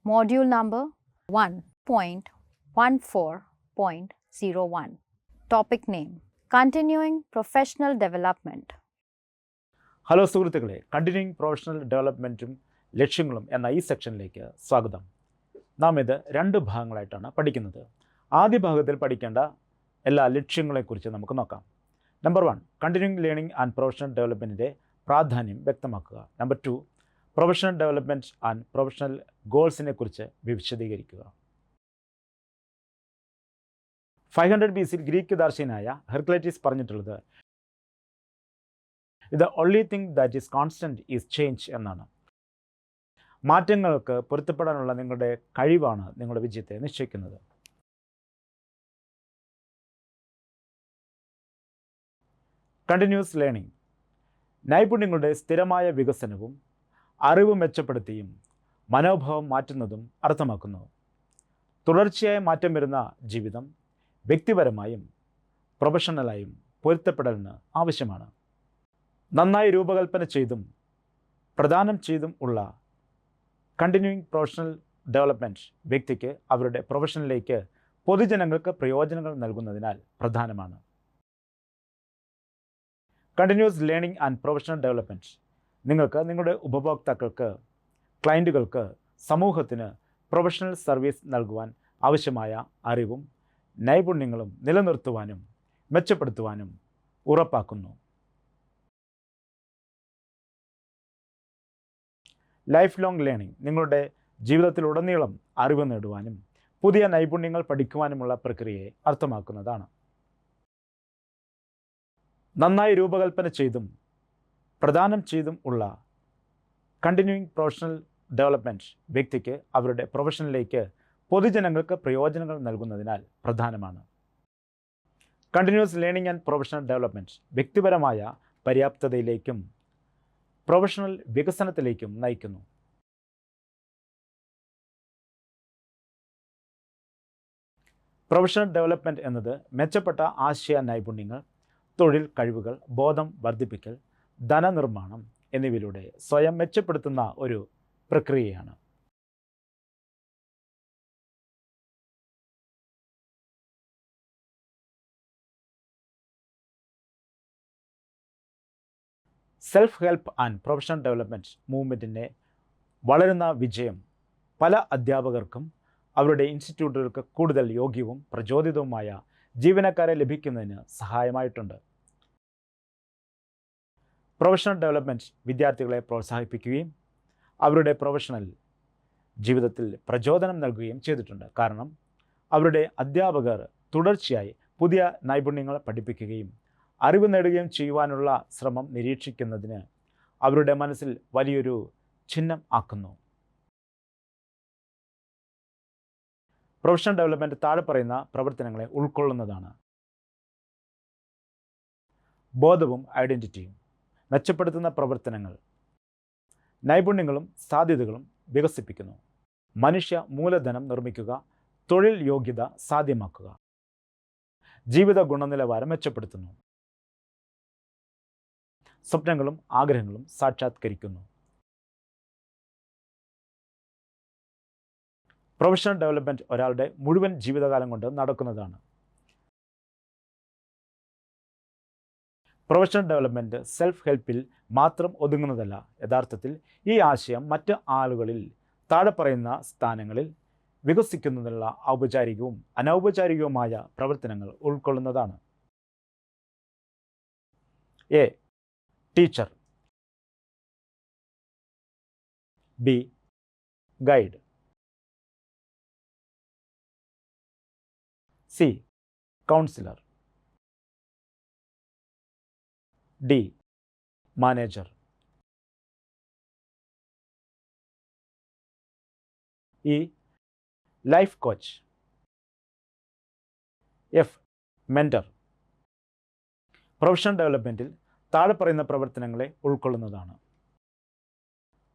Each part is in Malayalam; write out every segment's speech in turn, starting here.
Module number 1.14.01. Topic name: Continuing Professional Development. Hello സുഹൃത്തുക്കളെ, കണ്ടിന്യൂയിങ് പ്രൊഫഷണൽ ഡെവലപ്മെൻറ്റും ലക്ഷ്യങ്ങളും എന്ന ഈ സെക്ഷനിലേക്ക് സ്വാഗതം. നാം ഇത് രണ്ട് ഭാഗങ്ങളായിട്ടാണ് പഠിക്കുന്നത്. ആദ്യ ഭാഗത്തിൽ പഠിക്കേണ്ട എല്ലാ ലക്ഷ്യങ്ങളെക്കുറിച്ച് നമുക്ക് നോക്കാം. Number 1, continuing learning and professional ഡെവലപ്മെൻറ്റിൻ്റെ പ്രാധാന്യം വ്യക്തമാക്കുക. Number 2, professional development and professional ഗോൾസിനെ കുറിച്ച് വിശദീകരിക്കുക. 500 BC ഗ്രീക്ക് ദാർശനികനായ ഹെർക്കുലൈറ്റിസ് പറഞ്ഞിട്ടുള്ളത് The only thing that is constant is change എന്നാണ്. മാറ്റങ്ങൾക്ക് പൊരുത്തപ്പെടാനുള്ള നിങ്ങളുടെ കഴിവാണ് നിങ്ങളുടെ വിജയത്തെ നിശ്ചയിക്കുന്നത്. കണ്ടിന്യൂസ് ലേണിംഗ് നൈപുണ്യങ്ങളുടെ സ്ഥിരമായ വികസനവും അറിവ് മെച്ചപ്പെടുത്തിയും മനോഭാവം മാറ്റുന്നതും അർത്ഥമാക്കുന്നു. തുടർച്ചയായ മാറ്റം വരുന്ന ജീവിതം വ്യക്തിപരമായും പ്രൊഫഷണലായും പൊരുത്തപ്പെടലിന് ആവശ്യമാണ്. നന്നായി രൂപകൽപ്പന ചെയ്തും പ്രദാനം ചെയ്തും ഉള്ള കണ്ടിന്യൂയിങ് പ്രൊഫഷണൽ ഡെവലപ്മെൻറ്റ് വ്യക്തിക്ക് അവരുടെ പ്രൊഫഷനിലേക്ക് പൊതുജനങ്ങൾക്ക് പ്രയോജനങ്ങൾ നൽകുന്നതിനാൽ പ്രധാനമാണ്. Continuous learning and professional development നിങ്ങൾക്ക് നിങ്ങളുടെ ഉപഭോക്താക്കൾക്ക്, ക്ലയൻറ്റുകൾക്ക്, സമൂഹത്തിന് പ്രൊഫഷണൽ സർവീസ് നൽകുവാൻ ആവശ്യമായ അറിവും നൈപുണ്യങ്ങളും നിലനിർത്തുവാനും മെച്ചപ്പെടുത്തുവാനും ഉറപ്പാക്കുന്നു. ലൈഫ് ലോങ് ലേണിംഗ് നിങ്ങളുടെ ജീവിതത്തിലുടനീളം അറിവ് നേടുവാനും പുതിയ നൈപുണ്യങ്ങൾ പഠിക്കുവാനുമുള്ള പ്രക്രിയയെ അർത്ഥമാക്കുന്നതാണ്. നന്നായി രൂപകൽപ്പന ചെയ്തും പ്രദാനം ചെയ്തും ഉള്ള കണ്ടിന്യൂയിങ് പ്രൊഫഷണൽ ഡെവലപ്മെൻറ്റ് വ്യക്തിക്ക് അവരുടെ പ്രൊഫഷനിലേക്ക് പൊതുജനങ്ങൾക്ക് പ്രയോജനങ്ങൾ നൽകുന്നതിനാൽ പ്രധാനമാണ്. Continuous learning and professional development വ്യക്തിപരമായ പര്യാപ്തതയിലേക്കും പ്രൊഫഷണൽ വികസനത്തിലേക്കും നയിക്കുന്നു. പ്രൊഫഷണൽ ഡെവലപ്മെൻറ്റ് എന്നത് മെച്ചപ്പെട്ട ആശയ നൈപുണ്യങ്ങൾ, തൊഴിൽ കഴിവുകൾ, ബോധം വർദ്ധിപ്പിക്കൽ, ധനനിർമ്മാണം എന്നിവയിലൂടെ സ്വയം മെച്ചപ്പെടുത്തുന്ന ഒരു പ്രക്രിയയാണ്. Self help and professional development മൂവ്മെൻറ്റിൻ്റെ വളരുന്ന വിജയം പല അധ്യാപകർക്കും അവരുടെ ഇൻസ്റ്റിറ്റ്യൂട്ടുകൾക്ക് കൂടുതൽ യോഗ്യവും പ്രചോദിതവുമായ ജീവനക്കാരെ ലഭിക്കുന്നതിന് സഹായമായിട്ടുണ്ട്. പ്രൊഫഷണൽ ഡെവലപ്മെൻറ്റ് വിദ്യാർത്ഥികളെ പ്രോത്സാഹിപ്പിക്കുകയും അവരുടെ പ്രൊഫഷണൽ ജീവിതത്തിൽ പ്രചോദനം നൽകുകയും ചെയ്തിട്ടുണ്ട്. കാരണം അവരുടെ അധ്യാപകർ തുടർച്ചയായി പുതിയ നൈപുണ്യങ്ങൾ പഠിപ്പിക്കുകയും അറിവ് നേടുകയും ചെയ്യുവാനുള്ള ശ്രമം നിരീക്ഷിക്കുന്നതിന് അവരുടെ മനസ്സിൽ വലിയൊരു ചിഹ്നം ആക്കുന്നു. പ്രൊഫഷണൽ ഡെവലപ്മെൻറ്റ് താഴെ പറയുന്ന പ്രവർത്തനങ്ങളെ ഉൾക്കൊള്ളുന്നതാണ്. ബോധവും ഐഡൻറ്റിറ്റിയും മെച്ചപ്പെടുത്തുന്ന പ്രവർത്തനങ്ങൾ നൈപുണ്യങ്ങളും സാധ്യതകളും വികസിപ്പിക്കുന്നു. മനുഷ്യ മൂലധനം നിർമ്മിക്കുക, തൊഴിൽ യോഗ്യത സാധ്യമാക്കുക, ജീവിത ഗുണനിലവാരം മെച്ചപ്പെടുത്തുന്നു, സ്വപ്നങ്ങളും ആഗ്രഹങ്ങളും സാക്ഷാത്കരിക്കുന്നു. പ്രൊഫഷണൽ ഡെവലപ്മെൻറ്റ് ഒരാളുടെ മുഴുവൻ ജീവിതകാലം കൊണ്ട് നടക്കുന്നതാണ്. പ്രൊഫഷണൽ ഡെവലപ്മെൻറ്റ് സെൽഫ് ഹെൽപ്പിൽ മാത്രം ഒതുങ്ങുന്നതല്ല. യഥാർത്ഥത്തിൽ ഈ ആശയം മറ്റ് ആളുകളിൽ താഴെ പറയുന്ന സ്ഥാനങ്ങളിൽ വികസിക്കുന്നതിനുള്ള ഔപചാരികവും അനൗപചാരികവുമായ പ്രവർത്തനങ്ങൾ ഉൾക്കൊള്ളുന്നതാണ്. A. Teacher. B. Guide. C. Counsellor. D. Manager. E. Life coach. F. Mentor. Professional ഡെവലപ്മെൻറ്റിൽ താഴെ പറയുന്ന പ്രവർത്തനങ്ങളെ ഉൾക്കൊള്ളുന്നതാണ്.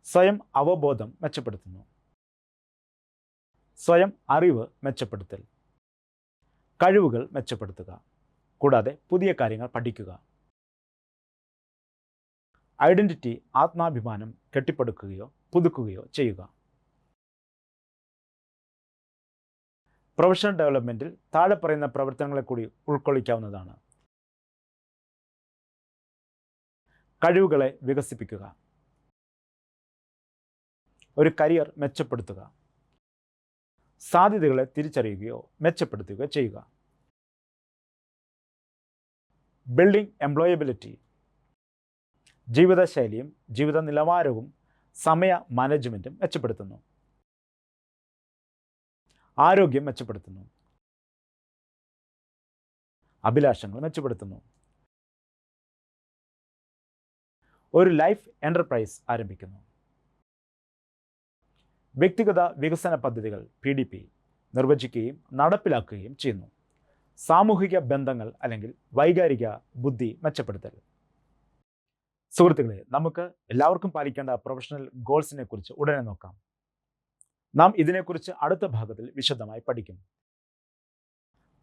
സ്വയം അവബോധം മെച്ചപ്പെടുത്തുന്നു, സ്വയം അറിവ് മെച്ചപ്പെടുത്തൽ, കഴിവുകൾ മെച്ചപ്പെടുത്തുക, കൂടാതെ പുതിയ കാര്യങ്ങൾ പഠിക്കുക, ഐഡൻറ്റിറ്റി ആത്മാഭിമാനം കെട്ടിപ്പടുക്കുകയോ പുതുക്കുകയോ ചെയ്യുക. പ്രൊഫഷണൽ ഡെവലപ്മെൻറ്റിൽ താഴെ പറയുന്ന പ്രവർത്തനങ്ങളെ കൂടി ഉൾക്കൊള്ളിക്കാവുന്നതാണ്. കഴിവുകളെ വികസിപ്പിക്കുക, ഒരു കരിയർ മെച്ചപ്പെടുത്തുക, സാധ്യതകളെ തിരിച്ചറിയുകയോ മെച്ചപ്പെടുത്തുകയോ ചെയ്യുക. ബിൽഡിംഗ് എംപ്ലോയബിലിറ്റി, ജീവിതശൈലിയും ജീവിത നിലവാരവും സമയ മാനേജ്മെൻറ്റും മെച്ചപ്പെടുത്തുന്നു. ആരോഗ്യം മെച്ചപ്പെടുത്തുന്നു. അഭിലാഷങ്ങൾ മെച്ചപ്പെടുത്തുന്നു. ഒരു ലൈഫ് എൻ്റർപ്രൈസ് ആരംഭിക്കുന്നു. വ്യക്തിഗത വികസന പദ്ധതികൾ PDP നിർവചിക്കുകയും നടപ്പിലാക്കുകയും ചെയ്യുന്നു. സാമൂഹിക ബന്ധങ്ങൾ അല്ലെങ്കിൽ വൈകാരിക ബുദ്ധി മെച്ചപ്പെടുത്തൽ. സുഹൃത്തുക്കളെ, നമുക്ക് എല്ലാവർക്കും പാലിക്കേണ്ട പ്രൊഫഷണൽ ഗോൾസിനെ കുറിച്ച് ഉടനെ നോക്കാം. നാം ഇതിനെക്കുറിച്ച് അടുത്ത ഭാഗത്തിൽ വിശദമായി പഠിക്കും.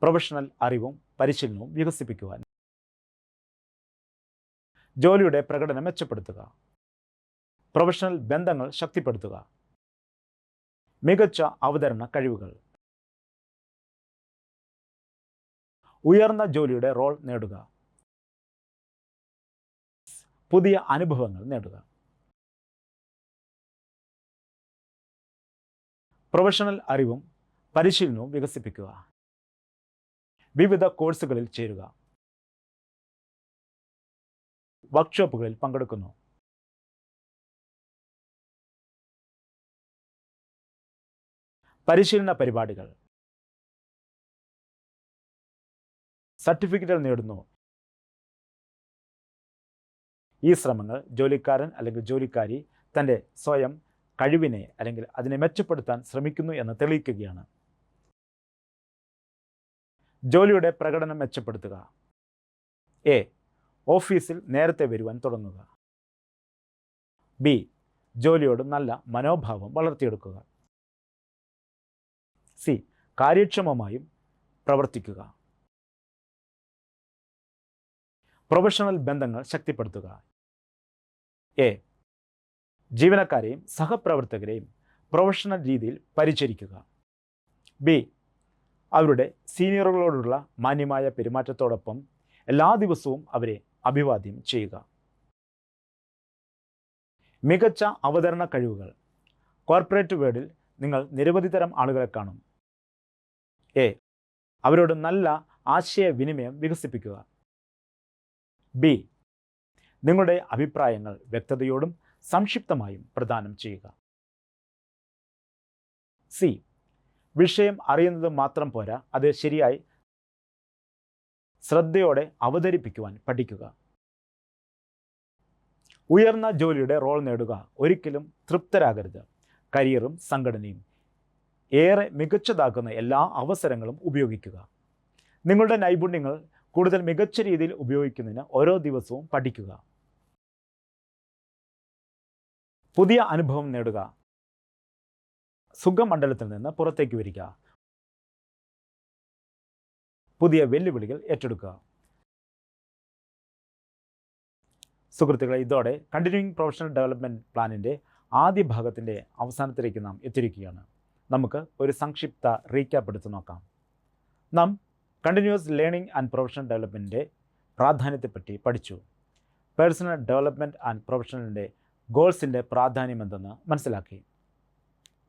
പ്രൊഫഷണൽ അറിവും പരിശീലനവും വികസിപ്പിക്കുവാൻ, ജോലിയുടെ പ്രകടനം മെച്ചപ്പെടുത്തുക, പ്രൊഫഷണൽ ബന്ധങ്ങൾ ശക്തിപ്പെടുത്തുക, മികച്ച അവതരണ കഴിവുകൾ, ഉയർന്ന ജോലിയുടെ റോൾ നേടുക, പുതിയ അനുഭവങ്ങൾ നേടുക. പ്രൊഫഷണൽ അറിവും പരിശീലനവും വികസിപ്പിക്കുക, വിവിധ കോഴ്സുകളിൽ ചേരുക, വർക്ക്ഷോപ്പുകളിൽ പങ്കെടുക്കുന്നു, പരിശീലന പരിപാടികൾ, സർട്ടിഫിക്കറ്റുകൾ നേടുന്നു. ഈ ശ്രമങ്ങൾ ജോലിക്കാരൻ അല്ലെങ്കിൽ ജോലിക്കാരി തൻ്റെ സ്വയം കഴിവിനെ അല്ലെങ്കിൽ അതിനെ മെച്ചപ്പെടുത്താൻ ശ്രമിക്കുന്നു എന്ന് തെളിയിക്കുകയാണ്. ജോലിയുടെ പ്രകടനം മെച്ചപ്പെടുത്തുക. A. ഓഫീസിൽ നേരത്തെ വരുവാൻ തുടങ്ങുക. B. ജോലിയോട് നല്ല മനോഭാവം വളർത്തിയെടുക്കുക. C. കാര്യക്ഷമമായും പ്രവർത്തിക്കുക. പ്രൊഫഷണൽ ബന്ധങ്ങൾ ശക്തിപ്പെടുത്തുക. A. ജീവനക്കാരെയും സഹപ്രവർത്തകരെയും പ്രൊഫഷണൽ രീതിയിൽ പരിചരിക്കുക. B. അവരുടെ സീനിയറുകളോടുള്ള മാന്യമായ പെരുമാറ്റത്തോടൊപ്പം എല്ലാ ദിവസവും അവരെ അഭിവാദ്യം ചെയ്യുക. മികച്ച അവതരണ കഴിവുകൾ. കോർപ്പറേറ്റ് വേൾഡിൽ നിങ്ങൾ നിരവധി തരം ആളുകളെ കാണും. A. അവരോട് നല്ല ആശയവിനിമയം വികസിപ്പിക്കുക. B. നിങ്ങളുടെ അഭിപ്രായങ്ങൾ വ്യക്തതയോടും സംക്ഷിപ്തമായും പ്രദാനം ചെയ്യുക. C. വിഷയം അറിയുന്നത് മാത്രം പോരാ, അത് ശരിയായി ശ്രദ്ധയോടെ അവതരിപ്പിക്കുവാൻ പഠിക്കുക. ഉയർന്ന ജോലിയുടെ റോൾ നേടുക. ഒരിക്കലും തൃപ്തരാകരുത്. കരിയറും സംഘടനയും ഏറെ മികച്ചതാക്കുന്ന എല്ലാ അവസരങ്ങളും ഉപയോഗിക്കുക. നിങ്ങളുടെ നൈപുണ്യങ്ങൾ കൂടുതൽ മികച്ച രീതിയിൽ ഉപയോഗിക്കുന്നതിന് ഓരോ ദിവസവും പഠിക്കുക. പുതിയ അനുഭവം നേടുക. സുഖമണ്ഡലത്തിൽ നിന്ന് പുറത്തേക്ക് വരിക. പുതിയ വെല്ലുവിളികൾ ഏറ്റെടുക്കുക. സുഹൃത്തുക്കളെ, ഇതോടെ കണ്ടിന്യൂയിങ് പ്രൊഫഷണൽ ഡെവലപ്മെൻറ്റ് പ്ലാനിൻ്റെ ആദ്യ ഭാഗത്തിൻ്റെ അവസാനത്തിലേക്ക് നാം എത്തിയിരിക്കുകയാണ്. നമുക്ക് ഒരു സംക്ഷിപ്ത റീക്യാപ്പ് എടുത്ത് നോക്കാം. നാം കണ്ടിന്യൂസ് ലേണിംഗ് ആൻഡ് പ്രൊഫഷണൽ ഡെവലപ്മെൻറ്റിൻ്റെ പ്രാധാന്യത്തെപ്പറ്റി പഠിച്ചു. പേഴ്സണൽ ഡെവലപ്മെൻറ്റ് ആൻഡ് പ്രൊഫഷണലിൻ്റെ ഗോൾസിൻ്റെ പ്രാധാന്യം എന്തെന്ന് മനസ്സിലാക്കി.